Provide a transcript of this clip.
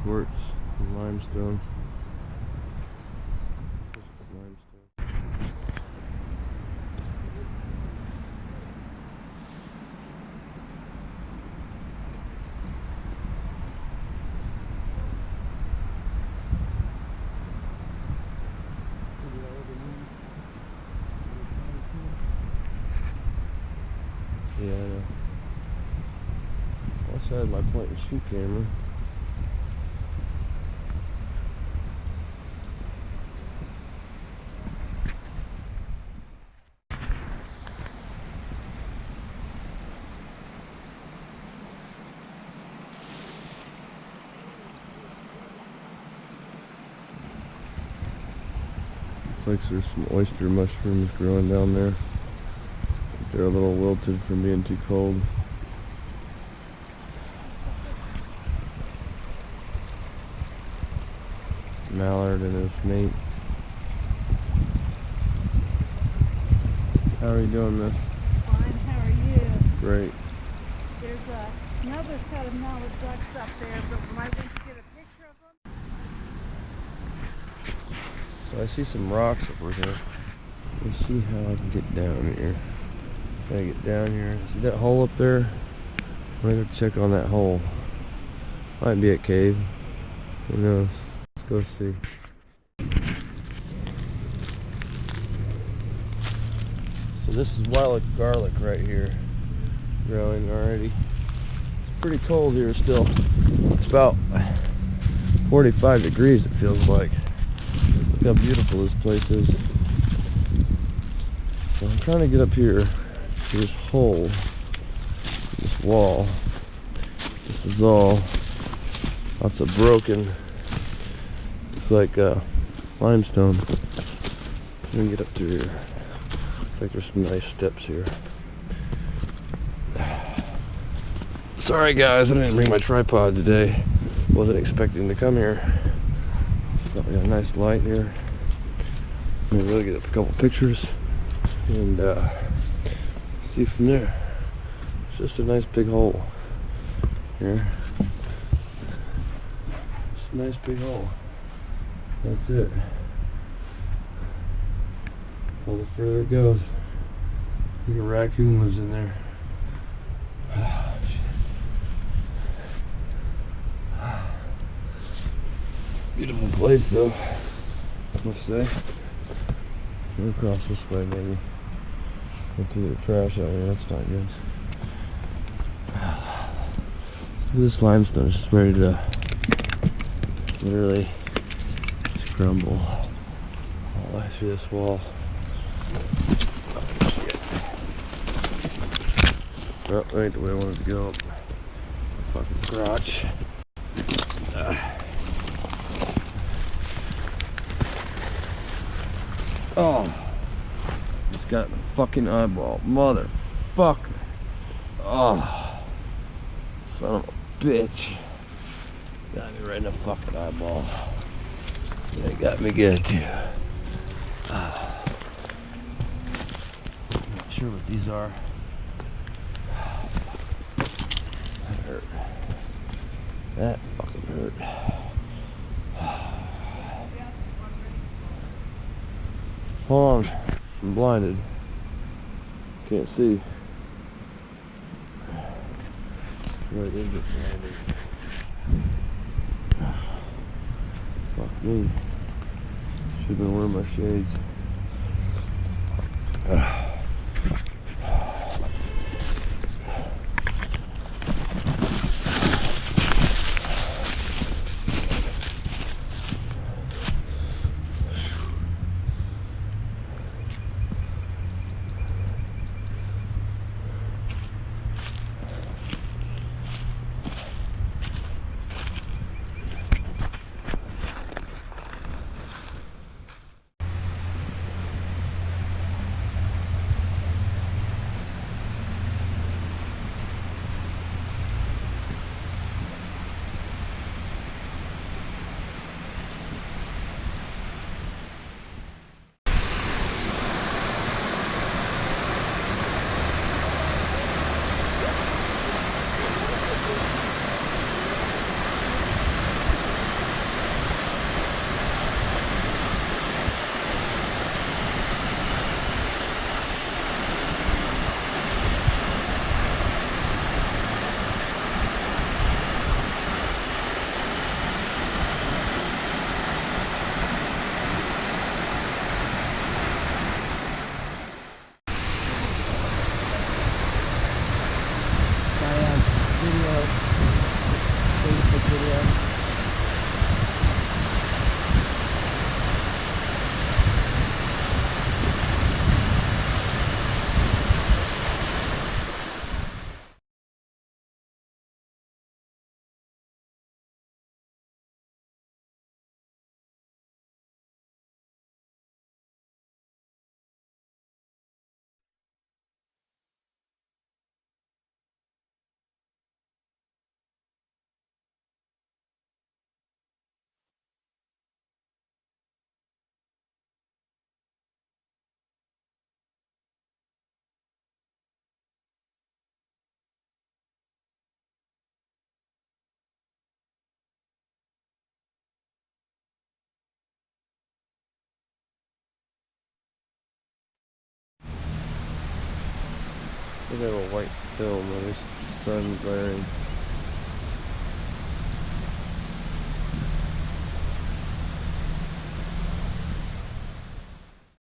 quartz and limestone. This is limestone. Yeah, I know. Also had my point and shoot camera. Looks like there's some oyster mushrooms growing down there. They're a little wilted from being too cold. Mallard and his mate. How are you doing, miss? Fine, how are you? Great. There's another set of mallard ducks up there, but when I went to get a picture of them... So I see some rocks over here. Let's see how I can get down here. Can I get down here? See that hole up there? I'm gonna go check on that hole. Might be a cave. Who knows? Let's go see. So this is wild garlic right here, growing already. It's pretty cold here still. It's about 45 degrees it feels like. Look how beautiful this place is. So I'm trying to get up here to this hole, this wall. This is all lots of broken, it's like limestone. So let me get up to here. Looks like there's some nice steps here. Sorry guys, I didn't bring my tripod today. Wasn't expecting to come here. Thought we got a nice light here. Maybe we'll get up a couple pictures and see from there. It's just a nice big hole here. Just a nice big hole. That's it. All the further it goes. I think a raccoon lives in there. Beautiful place though, I must say. Go across this way maybe. Go through the trash out here, that's not good. This limestone is just ready to literally just crumble all the way through this wall. Oh, shit. Oh, that ain't the way I wanted to go. Fucking crotch. Oh, it's got the fucking eyeball, motherfucker. Oh, son of a bitch. Got me right in the fucking eyeball. They got me good too. I'm not sure what these are. That hurt. That fucking hurt. Hold on, I'm blinded. Can't see. Right in the blinded. Fuck me. Should've been wearing my shades. Look at that little white film. At least the sun glaring.